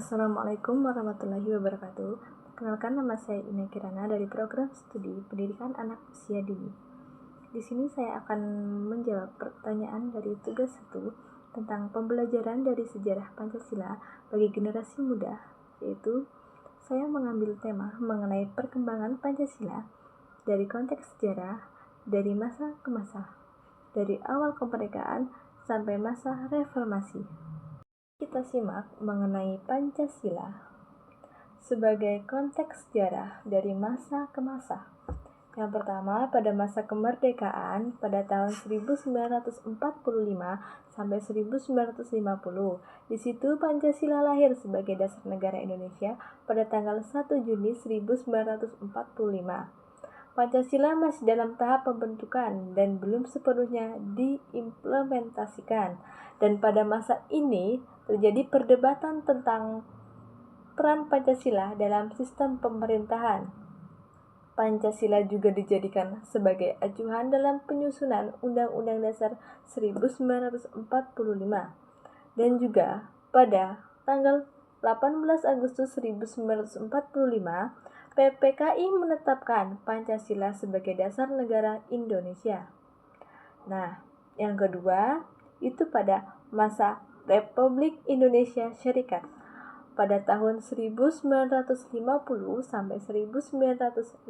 Assalamualaikum warahmatullahi wabarakatuh. Perkenalkan, nama saya Ina Kirana dari program studi Pendidikan Anak Usia Dini. Di sini saya akan menjawab pertanyaan dari tugas 1 tentang pembelajaran dari sejarah Pancasila bagi generasi muda, yaitu saya mengambil tema mengenai perkembangan Pancasila dari konteks sejarah dari masa ke masa, dari awal kemerdekaan sampai masa reformasi. Kita simak mengenai Pancasila sebagai konteks sejarah dari masa ke masa. Yang pertama, pada masa kemerdekaan pada tahun 1945 sampai 1950. Di situ Pancasila lahir sebagai dasar negara Indonesia pada tanggal 1 Juni 1945. Pancasila masih dalam tahap pembentukan dan belum sepenuhnya diimplementasikan. Dan pada masa ini terjadi perdebatan tentang peran Pancasila dalam sistem pemerintahan. Pancasila juga dijadikan sebagai acuan dalam penyusunan Undang-Undang Dasar 1945. Dan juga pada tanggal 18 Agustus 1945, PPKI menetapkan Pancasila sebagai dasar negara Indonesia. Nah, yang kedua, itu pada masa Republik Indonesia Serikat pada tahun 1950 sampai 1959.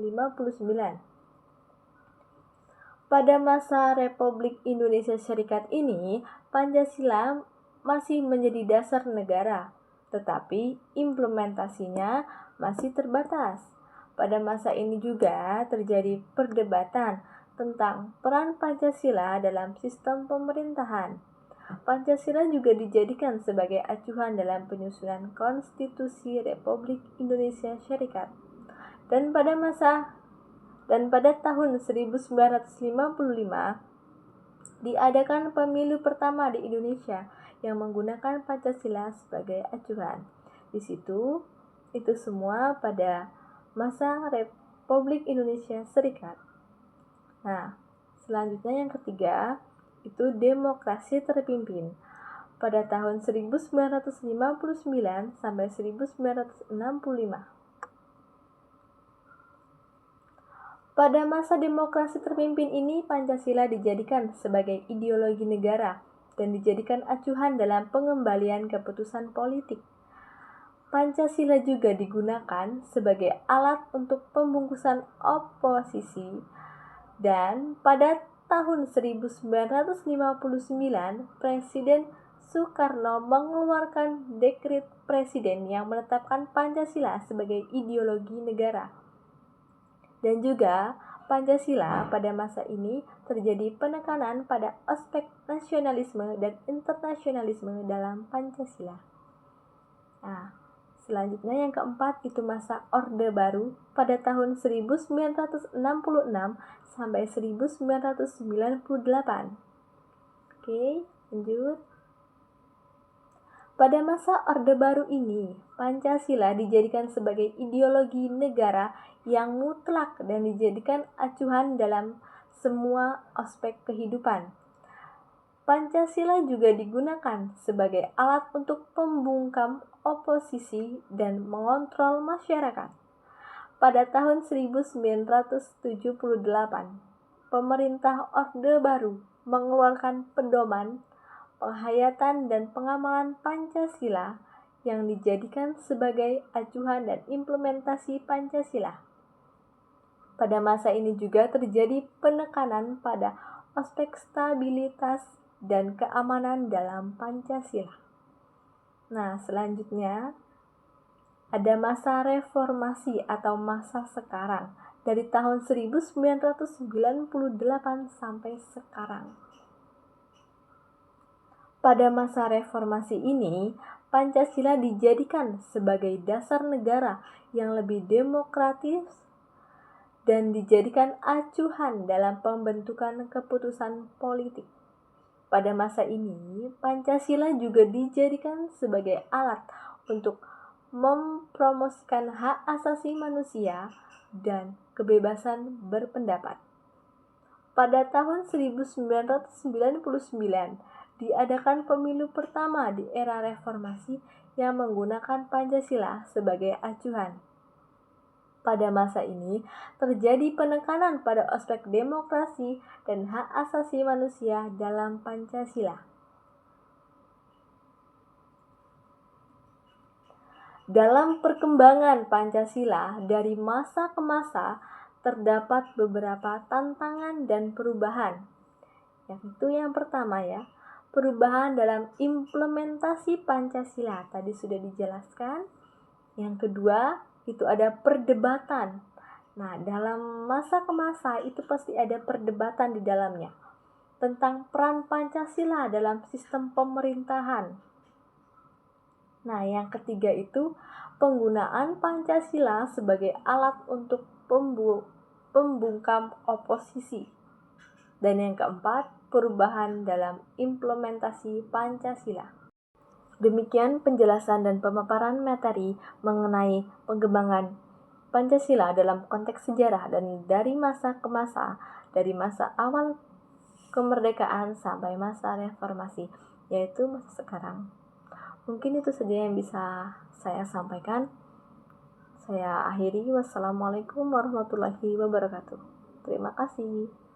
Pada masa Republik Indonesia Serikat ini, Pancasila masih menjadi dasar negara, tetapi implementasinya masih terbatas. Pada masa ini juga terjadi perdebatan tentang peran Pancasila dalam sistem pemerintahan. Pancasila juga dijadikan sebagai acuan dalam penyusunan Konstitusi Republik Indonesia Serikat. Dan pada tahun 1955 diadakan pemilu pertama di Indonesia yang menggunakan Pancasila sebagai acuan. Di situ itu semua pada masa Republik Indonesia Serikat. Nah, selanjutnya yang ketiga itu demokrasi terpimpin pada tahun 1959 sampai 1965. Pada masa demokrasi terpimpin ini, Pancasila dijadikan sebagai ideologi negara dan dijadikan acuan dalam pengembalian keputusan politik. Pancasila juga digunakan sebagai alat untuk pembungkusan oposisi, dan pada tahun 1959, Presiden Soekarno mengeluarkan dekret presiden yang menetapkan Pancasila sebagai ideologi negara. Dan juga Pancasila pada masa ini terjadi penekanan pada aspek nasionalisme dan internasionalisme dalam Pancasila. Nah, selanjutnya yang keempat itu masa Orde Baru pada tahun 1966 sampai 1998. Oke, lanjut. Pada masa Orde Baru ini, Pancasila dijadikan sebagai ideologi negara yang mutlak dan dijadikan acuan dalam semua aspek kehidupan. Pancasila juga digunakan sebagai alat untuk pembungkam oposisi dan mengontrol masyarakat. Pada tahun 1978, pemerintah Orde Baru mengeluarkan pedoman penghayatan dan pengamalan Pancasila yang dijadikan sebagai acuan dan implementasi Pancasila. Pada masa ini juga terjadi penekanan pada aspek stabilitas dan keamanan dalam Pancasila. Nah, selanjutnya ada masa reformasi atau masa sekarang dari tahun 1998 sampai sekarang. Pada masa reformasi ini, Pancasila dijadikan sebagai dasar negara yang lebih demokratis dan dijadikan acuan dalam pembentukan keputusan politik. Pada masa ini, Pancasila juga dijadikan sebagai alat untuk mempromosikan hak asasi manusia dan kebebasan berpendapat. Pada tahun 1999, diadakan pemilu pertama di era reformasi yang menggunakan Pancasila sebagai acuan. Pada masa ini, terjadi penekanan pada aspek demokrasi dan hak asasi manusia dalam Pancasila. Dalam perkembangan Pancasila dari masa ke masa, terdapat beberapa tantangan dan perubahan. Yaitu yang pertama perubahan dalam implementasi Pancasila, tadi sudah dijelaskan. Yang kedua, itu ada perdebatan. Nah, dalam masa ke masa itu pasti ada perdebatan di dalamnya tentang peran Pancasila dalam sistem pemerintahan. Nah, yang ketiga itu penggunaan Pancasila sebagai alat untuk pembungkam oposisi. Dan yang keempat, perubahan dalam implementasi Pancasila. Demikian penjelasan dan pemaparan materi mengenai pengembangan Pancasila dalam konteks sejarah dan dari masa ke masa, dari masa awal kemerdekaan sampai masa reformasi, yaitu masa sekarang. Mungkin itu saja yang bisa saya sampaikan. Saya akhiri. Wassalamualaikum warahmatullahi wabarakatuh. Terima kasih.